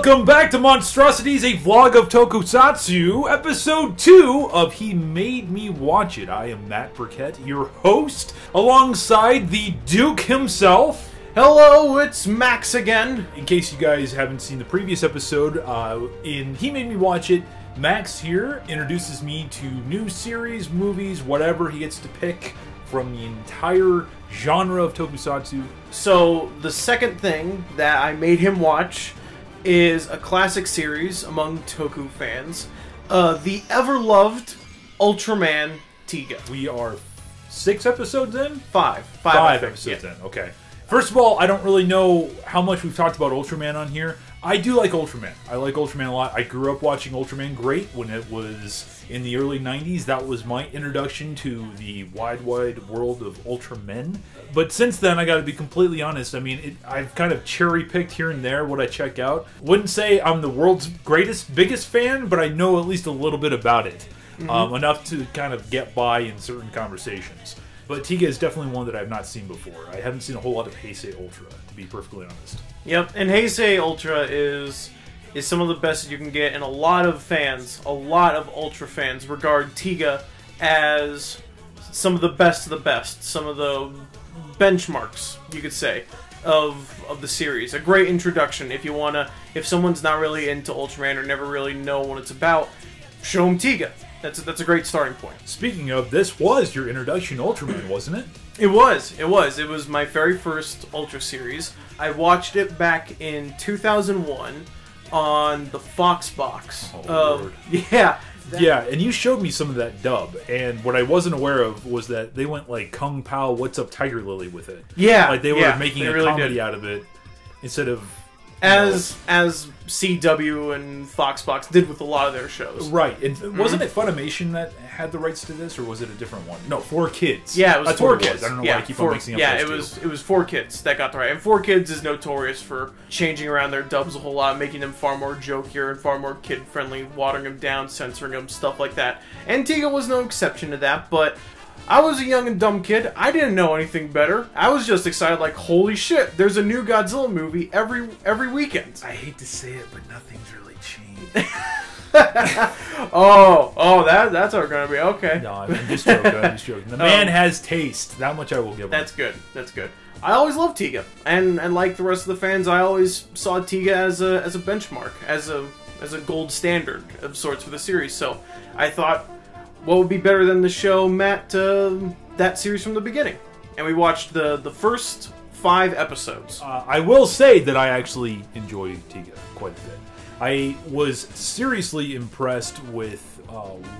Welcome back to Monstrosities, a vlog of Tokusatsu, episode 2 of He Made Me Watch It. I am Matt Burkett, your host, alongside the Duke himself. Hello, it's Max again. In case you guys haven't seen the previous episode, in He Made Me Watch It, Max here introduces me to new series, movies, whatever he gets to pick from the entire genre of Tokusatsu. So, the second thing that I made him watch is a classic series among Toku fans, the ever-loved Ultraman Tiga. We are 6 episodes in? Five episodes in, okay. First of all, I don't really know how much we've talked about Ultraman on here. I do like Ultraman. I like Ultraman a lot. I grew up watching Ultraman Great when it was in the early 90s. That was my introduction to the wide world of Ultramen. But since then, I gotta be completely honest, I mean, I've kind of cherry-picked here and there what I check out. Wouldn't say I'm the world's biggest fan, but I know at least a little bit about it. Enough to kind of get by in certain conversations. But Tiga is definitely one that I've not seen before. I haven't seen a whole lot of Heisei Ultra, to be perfectly honest. Yep, and Heisei Ultra is some of the best that you can get, and a lot of Ultra fans regard Tiga as some of the best, some of the benchmarks, you could say, of the series. A great introduction if someone's not really into Ultraman or never really know what it's about, show them Tiga. That's a great starting point. Speaking of, this was your introduction to Ultraman, wasn't it? It was. It was my very first Ultra series. I watched it back in 2001 on the Fox box. Oh, Lord. Yeah. Yeah, and you showed me some of that dub, and what I wasn't aware of was that they went like Kung Pao, What's Up Tiger Lily with it. Yeah. Like they were making a comedy out of it instead of... As CW and Foxbox did with a lot of their shows. Right. And wasn't it Funimation that had the rights to this, or was it a different one? No, 4Kids. Yeah, it was 4Kids. I don't know why I keep on mixing up those it was 4Kids that got the right. And 4Kids is notorious for changing around their dubs a whole lot, making them far more jokier and far more kid-friendly, watering them down, censoring them, stuff like that. And Tiga was no exception to that, but I was a young and dumb kid. I didn't know anything better. I was just excited like, holy shit, there's a new Godzilla movie every weekend. I hate to say it, but nothing's really changed. That's how we're going to be. Okay. No, I'm just joking. The man has taste. That much I will give him. That's good. That's good. I always loved Tiga. And like the rest of the fans, I always saw Tiga as a benchmark, as a gold standard of sorts for the series. So I thought, what would be better than the show Matt that series from the beginning? And we watched the first 5 episodes. I will say that I actually enjoy Tiga quite a bit. I was seriously impressed with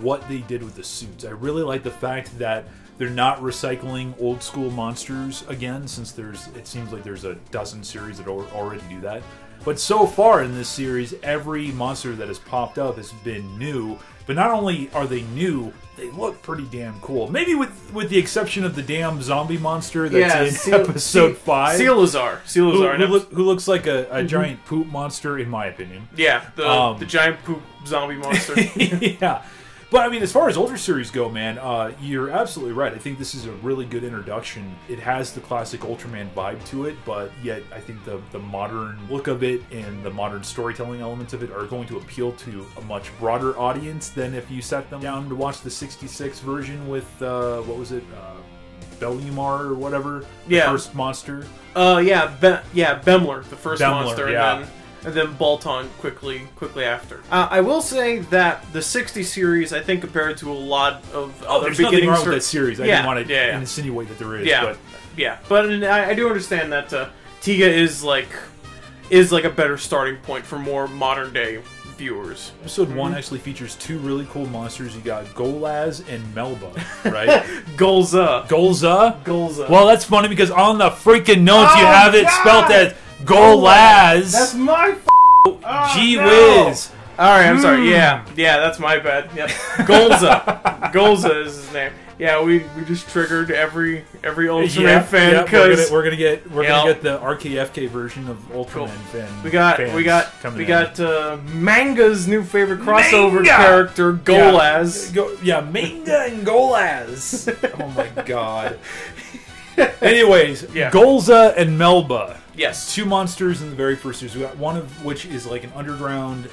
what they did with the suits. I really like the fact that they're not recycling old school monsters again, since it seems like there's a dozen series that already do that. But so far in this series, every monster that has popped up has been new. But not only are they new, they look pretty damn cool. Maybe with the exception of the damn zombie monster that's in episode 5. Sealazar. Who looks like a giant poop monster, in my opinion. Yeah, the giant poop zombie monster. Yeah. But, I mean, as far as Ultra Series go, man, you're absolutely right. I think this is a really good introduction. It has the classic Ultraman vibe to it, but yet I think the modern look of it and the modern storytelling elements of it are going to appeal to a much broader audience than if you sat them down to watch the 66 version with, what was it, Belumar or whatever? The first monster? Bemler, the first monster, yeah. And then Bolton quickly after. I will say that the 60 series, I think, compared to a lot of other beginnings... There's nothing wrong with that series. I didn't want to insinuate that there is. But I do understand that Tiga is like a better starting point for more modern-day viewers. Episode 1 actually features 2 really cool monsters. You got Golaz and Melba, right? Golza. Well, that's funny because on the freaking notes you have it spelled as Golaz. That's my Gee whiz. Alright, I'm sorry. Yeah, that's my bad. Yep. Golza is his name. Yeah, we just triggered every Ultraman fan because we're gonna get the RKFK version of Ultraman fan. We got Manga's new favorite crossover character, Golaz. Manga and Golaz. Oh my god. Anyways, Golza and Melba. Yes. 2 monsters in the very first series. We got one of which is like an underground,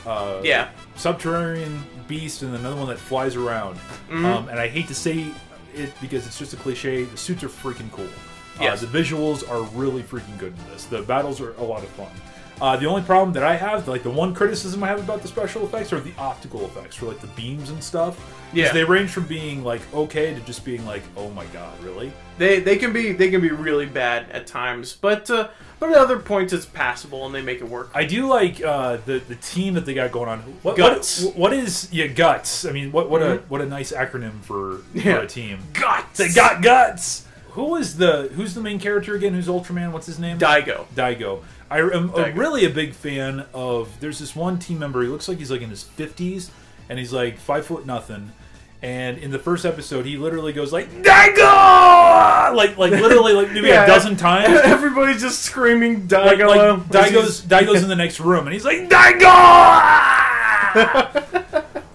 subterranean beast, and another one that flies around. And I hate to say it because it's just a cliche. The suits are freaking cool. Yes. The visuals are really freaking good in this. The battles are a lot of fun. The only problem that I have, like the one criticism I have about the special effects, are the optical effects for like the beams and stuff. Yeah, they range from being like okay to just being like, oh my god, really? They can be really bad at times, but at other points it's passable and they make it work. I do like the team that they got going on. Guts. What is Guts? I mean, what a nice acronym for a team. Guts. They got guts. Who's the main character again? Who's Ultraman? What's his name? Daigo. Daigo. I am really a big fan of. There's this one team member. He looks like he's like in his 50s, and he's like 5'0". And in the first episode, he literally goes like Daigo, like literally like maybe a dozen times. Everybody's just screaming Daigo. Daigo's in the next room, and he's like Daigo.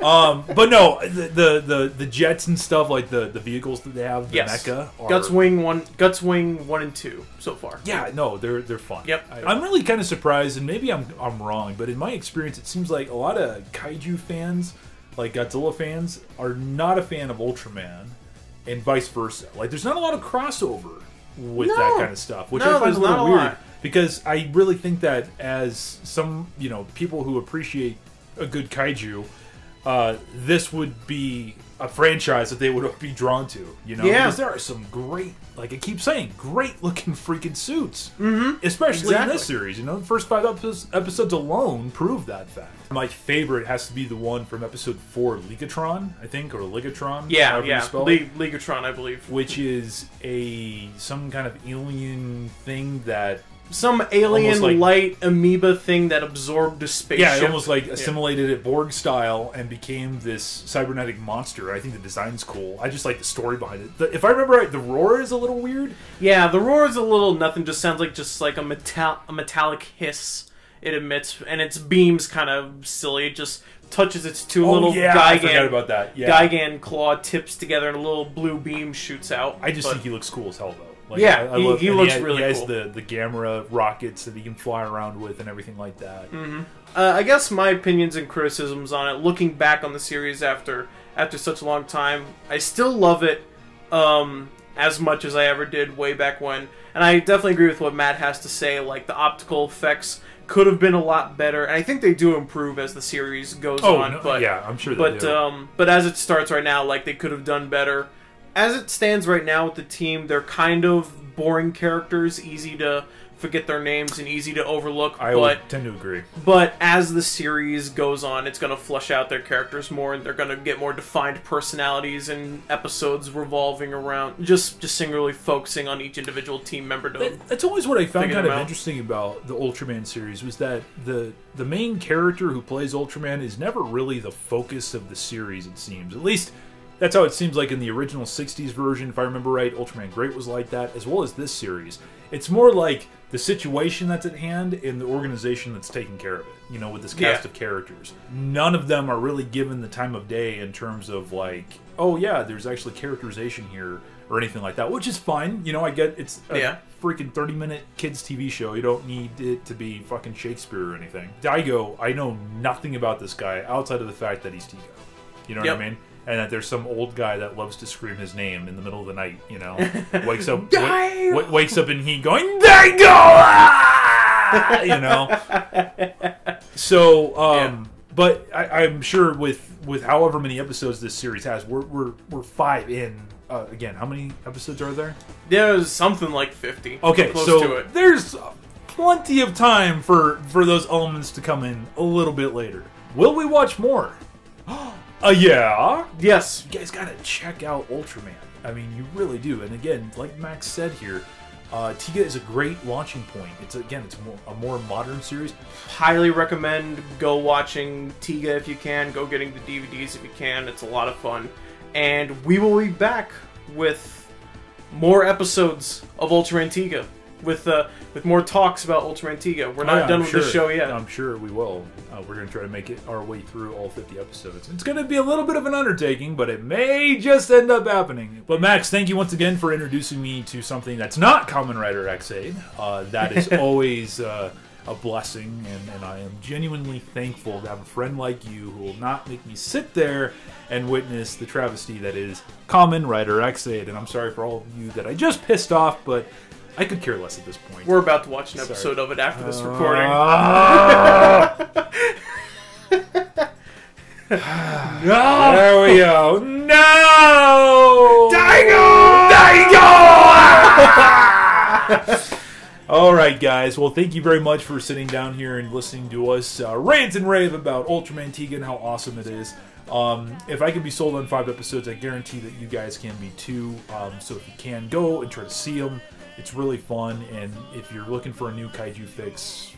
But no, the jets and stuff, like the vehicles that they have, the mecha. Guts Wing 1 and 2 so far. Yeah, no, they're fun. Yep. I'm really kind of surprised, and maybe I'm wrong, but in my experience, it seems like a lot of kaiju fans, like Godzilla fans, are not a fan of Ultraman, and vice versa. Like, there's not a lot of crossover with that kind of stuff, which I find a little weird. Because I really think that as some people who appreciate a good kaiju, this would be a franchise that they would be drawn to, because there are some great, like I keep saying, great looking freaking suits, especially in this series. The first 5 episodes alone prove that fact. My favorite has to be the one from episode 4, Ligatron, I think, or Ligatron. Yeah. Ligatron, I believe, which is some kind of alien thing that. Some alien light amoeba thing that absorbed a spaceship. Yeah, it almost like assimilated it Borg style and became this cybernetic monster. I think the design's cool. I just like the story behind it. If I remember right, the roar is a little weird. Yeah, the roar is a little nothing. Just sounds like a metallic hiss it emits, and its beams kind of silly. It just touches its two little I forgot about that. Yeah. Gigan claw tips together, and a little blue beam shoots out. I just think he looks cool as hell, though. Like, he looks really cool. He has the Gamera rockets that he can fly around with and everything like that. I guess my opinions and criticisms on it, looking back on the series after such a long time, I still love it as much as I ever did way back when. And I definitely agree with what Matt has to say. Like, the optical effects could have been a lot better, and I think they do improve as the series goes on. No, but I'm sure they do. But as it starts right now, like, they could have done better. As it stands right now with the team, they're kind of boring characters, easy to forget their names and easy to overlook. I would tend to agree. But as the series goes on, it's going to flesh out their characters more, and they're going to get more defined personalities and episodes revolving around just singularly focusing on each individual team member. That's always what I found kind of interesting about the Ultraman series, was that the main character who plays Ultraman is never really the focus of the series, it seems. At least that's how it seems like in the original 60s version, if I remember right. Ultraman Great was like that, as well as this series. It's more like the situation that's at hand and the organization that's taking care of it, with this cast of characters. None of them are really given the time of day in terms of like, oh yeah, there's actually characterization here or anything like that, which is fine. I get it's a freaking 30-minute kids TV show. You don't need it to be fucking Shakespeare or anything. Daigo, I know nothing about this guy outside of the fact that he's Tiga. You know what I mean? And that there's some old guy that loves to scream his name in the middle of the night, wakes up, wakes up and he going, Daigo! So, but I'm sure with however many episodes this series has, we're 5 in. Again, how many episodes are there? There's something like 50. Okay, close so to it. There's plenty of time for those elements to come in a little bit later. Will we watch more? Yeah. Yes. You guys gotta check out Ultraman. I mean, you really do. And again, like Max said here, Tiga is a great launching point. It's a more modern series. Highly recommend go watching Tiga if you can. Go getting the DVDs if you can. It's a lot of fun. And we will be back with more episodes of Ultraman Tiga. with more talks about Ultraman Tiga. We're not done with the show yet. I'm sure we will. We're going to try to make it our way through all 50 episodes. It's going to be a little bit of an undertaking, but it may just end up happening. But Max, thank you once again for introducing me to something that's not Kamen Rider X8. That is always a blessing, and I am genuinely thankful to have a friend like you who will not make me sit there and witness the travesty that is Kamen Rider X8. And I'm sorry for all of you that I just pissed off, but I could care less at this point. We're about to watch an episode of it after this recording. No! There we go. No! Daigo! Alright, guys. Well, thank you very much for sitting down here and listening to us rant and rave about Ultraman Tiga and how awesome it is. If I can be sold on 5 episodes, I guarantee that you guys can be too. So if you can, go and try to see them. It's really fun, and if you're looking for a new kaiju fix,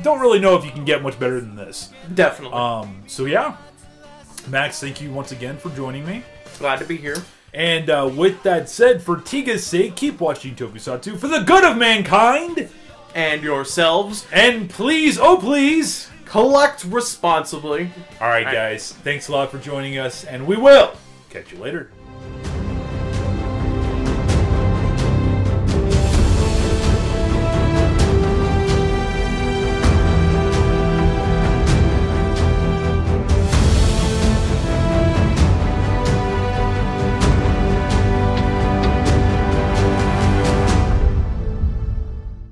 don't really know if you can get much better than this. Definitely. So yeah, Max, thank you once again for joining me. Glad to be here. And with that said, for Tiga's sake, keep watching Tokusatsu for the good of mankind and yourselves. And please, oh please, collect responsibly. All right, guys. Thanks a lot for joining us, and we will catch you later.